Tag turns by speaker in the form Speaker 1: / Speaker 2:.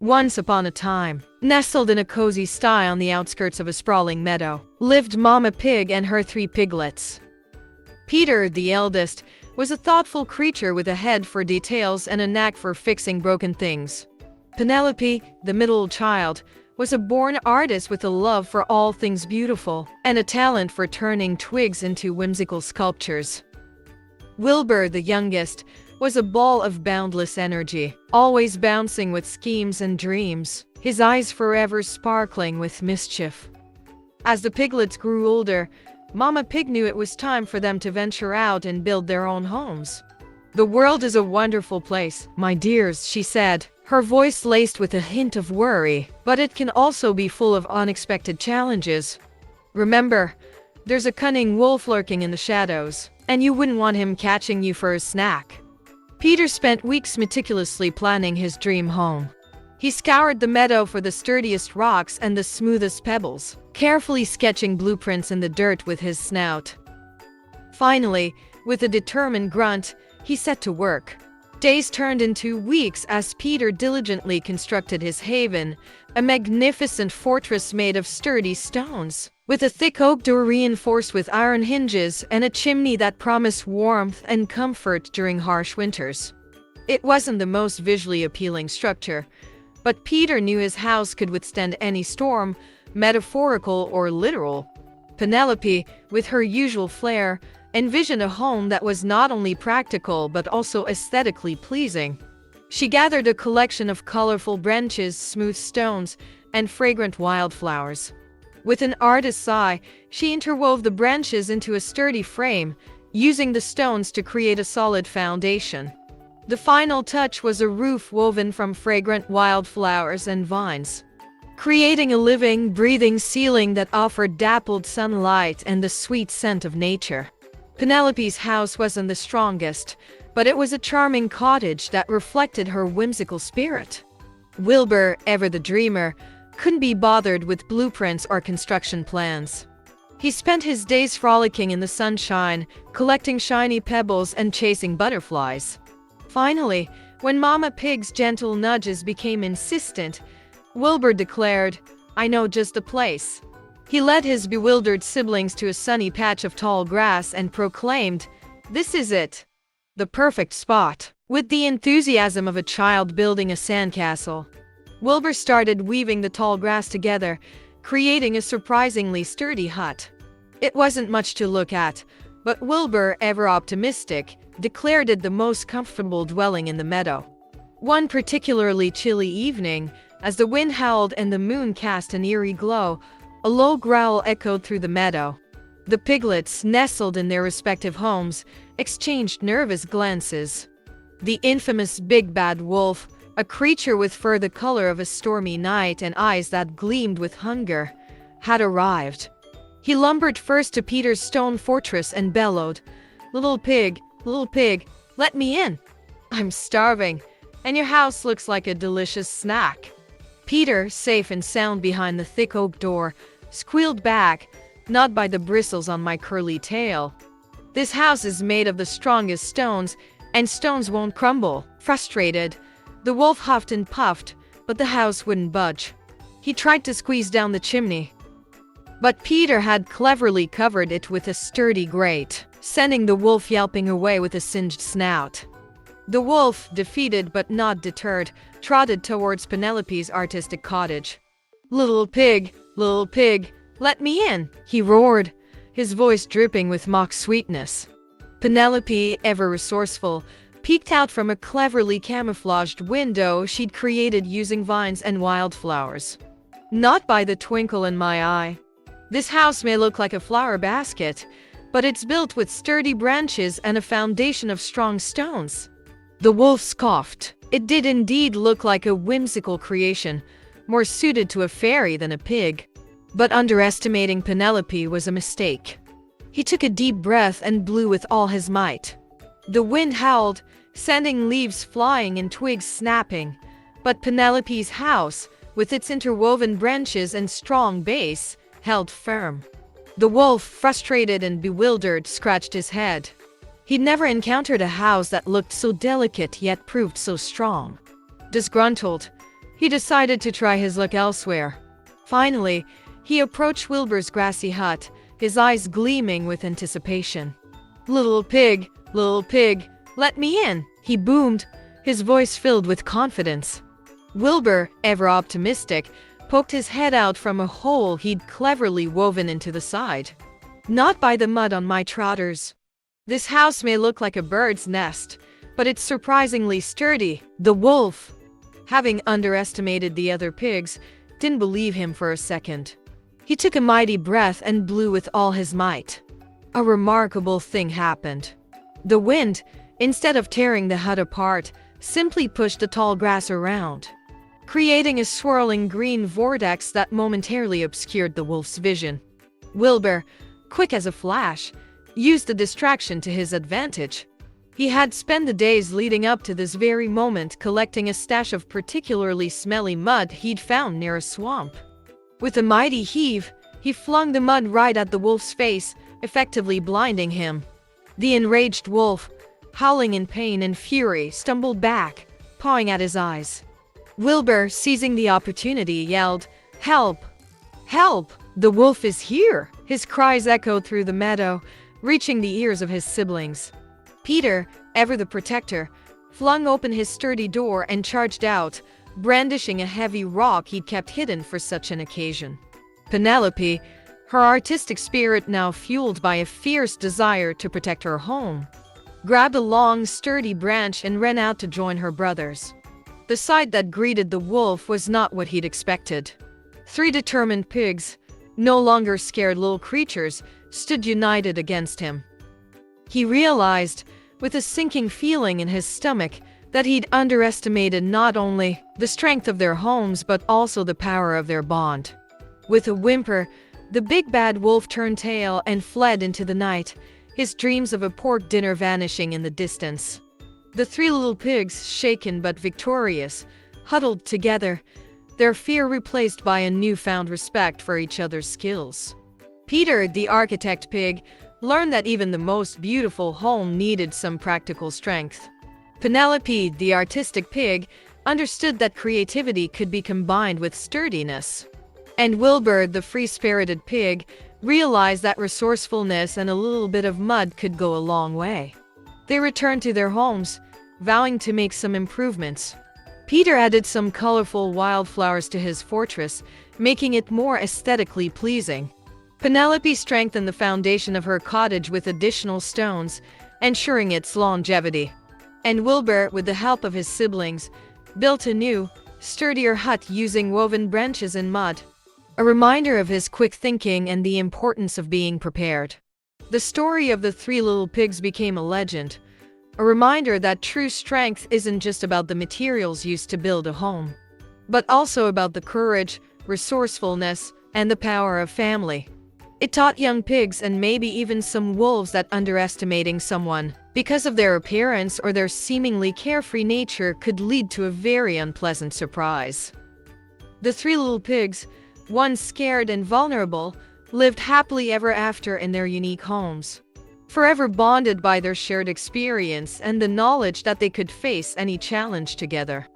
Speaker 1: Once upon a time, nestled in a cozy sty on the outskirts of a sprawling meadow, lived Mama Pig and her 3 piglets. Peter, the eldest, was a thoughtful creature with a head for details and a knack for fixing broken things. Penelope, the middle child, was a born artist with a love for all things beautiful and a talent for turning twigs into whimsical sculptures. Wilbur, the youngest, was a ball of boundless energy, always bouncing with schemes and dreams, his eyes forever sparkling with mischief. As the piglets grew older, Mama Pig knew it was time for them to venture out and build their own homes. "The world is a wonderful place, my dears," she said, her voice laced with a hint of worry, "but it can also be full of unexpected challenges. Remember, there's a cunning wolf lurking in the shadows, and you wouldn't want him catching you for a snack." Peter spent weeks meticulously planning his dream home. He scoured the meadow for the sturdiest rocks and the smoothest pebbles, carefully sketching blueprints in the dirt with his snout. Finally, with a determined grunt, he set to work. Days turned into weeks as Peter diligently constructed his haven, a magnificent fortress made of sturdy stones, with a thick oak door reinforced with iron hinges and a chimney that promised warmth and comfort during harsh winters. It wasn't the most visually appealing structure, but Peter knew his house could withstand any storm, metaphorical or literal. Penelope, with her usual flair, envisioned a home that was not only practical but also aesthetically pleasing. She gathered a collection of colorful branches, smooth stones, and fragrant wildflowers. With an artist's eye, she interwove the branches into a sturdy frame, using the stones to create a solid foundation. The final touch was a roof woven from fragrant wildflowers and vines, creating a living, breathing ceiling that offered dappled sunlight and the sweet scent of nature. Penelope's house wasn't the strongest, but it was a charming cottage that reflected her whimsical spirit. Wilbur, ever the dreamer, couldn't be bothered with blueprints or construction plans. He spent his days frolicking in the sunshine, collecting shiny pebbles and chasing butterflies. Finally, when Mama Pig's gentle nudges became insistent, Wilbur declared, "I know just the place." He led his bewildered siblings to a sunny patch of tall grass and proclaimed, "This is it. The perfect spot." With the enthusiasm of a child building a sandcastle, Wilbur started weaving the tall grass together, creating a surprisingly sturdy hut. It wasn't much to look at, but Wilbur, ever optimistic, declared it the most comfortable dwelling in the meadow. One particularly chilly evening, as the wind howled and the moon cast an eerie glow, a low growl echoed through the meadow. The piglets, nestled in their respective homes, exchanged nervous glances. The infamous big bad wolf, a creature with fur the color of a stormy night and eyes that gleamed with hunger, had arrived. He lumbered first to Peter's stone fortress and bellowed, little pig, let me in. I'm starving, and your house looks like a delicious snack." Peter, safe and sound behind the thick oak door, squealed back, "Not by the bristles on my curly tail. This house is made of the strongest stones, and stones won't crumble." Frustrated, the wolf huffed and puffed, but the house wouldn't budge. He tried to squeeze down the chimney, but Peter had cleverly covered it with a sturdy grate, sending the wolf yelping away with a singed snout. The wolf, defeated but not deterred, trotted towards Penelope's artistic cottage. Little pig, let me in," he roared, his voice dripping with mock sweetness. Penelope, ever resourceful, peeked out from a cleverly camouflaged window she'd created using vines and wildflowers. "Not by the twinkle in my eye. This house may look like a flower basket, but it's built with sturdy branches and a foundation of strong stones." The wolf scoffed. It did indeed look like a whimsical creation, more suited to a fairy than a pig. But underestimating Penelope was a mistake. He took a deep breath and blew with all his might. The wind howled, sending leaves flying and twigs snapping, but Penelope's house, with its interwoven branches and strong base, held firm. The wolf, frustrated and bewildered, scratched his head. He'd never encountered a house that looked so delicate yet proved so strong. Disgruntled, he decided to try his luck elsewhere. Finally, he approached Wilbur's grassy hut, his eyes gleaming with anticipation. Little pig, let me in, he boomed, his voice filled with confidence. Wilbur, ever optimistic, poked his head out from a hole he'd cleverly woven into the side. Not by the mud on my trotters. This house may look like a bird's nest, but it's surprisingly sturdy. The wolf, having underestimated the other pigs, didn't believe him for a second. He took a mighty breath and blew with all his might. A remarkable thing happened. The wind, instead of tearing the hut apart, simply pushed the tall grass around, creating a swirling green vortex that momentarily obscured the wolf's vision. Wilbur, quick as a flash, used the distraction to his advantage. He had spent the days leading up to this very moment collecting a stash of particularly smelly mud he'd found near a swamp. With a mighty heave, he flung the mud right at the wolf's face, effectively blinding him. The enraged wolf, howling in pain and fury, stumbled back, pawing at his eyes. Wilbur, seizing the opportunity, yelled, "Help! Help! The wolf is here!" His cries echoed through the meadow, reaching the ears of his siblings. Peter, ever the protector, flung open his sturdy door and charged out, brandishing a heavy rock he'd kept hidden for such an occasion. Penelope, her artistic spirit now fueled by a fierce desire to protect her home, grabbed a long, sturdy branch and ran out to join her brothers. The sight that greeted the wolf was not what he'd expected. 3 determined pigs, no longer scared little creatures, stood united against him. He realized, with a sinking feeling in his stomach, that he'd underestimated not only the strength of their homes but also the power of their bond. With a whimper, the big bad wolf turned tail and fled into the night, his dreams of a pork dinner vanishing in the distance. The 3 little pigs, shaken but victorious, huddled together, their fear replaced by a newfound respect for each other's skills. Peter, the architect pig, learned that even the most beautiful home needed some practical strength. Penelope, the artistic pig, understood that creativity could be combined with sturdiness. And Wilbur, the free-spirited pig, realized that resourcefulness and a little bit of mud could go a long way. They returned to their homes, vowing to make some improvements. Peter added some colorful wildflowers to his fortress, making it more aesthetically pleasing. Penelope strengthened the foundation of her cottage with additional stones, ensuring its longevity. And Wilbur, with the help of his siblings, built a new, sturdier hut using woven branches and mud. A reminder of his quick thinking and the importance of being prepared. The story of the 3 little pigs became a legend, a reminder that true strength isn't just about the materials used to build a home, but also about the courage, resourcefulness, and the power of family. It taught young pigs and maybe even some wolves that underestimating someone because of their appearance or their seemingly carefree nature could lead to a very unpleasant surprise. The 3 little pigs, once scared and vulnerable, lived happily ever after in their unique homes, forever bonded by their shared experience and the knowledge that they could face any challenge together.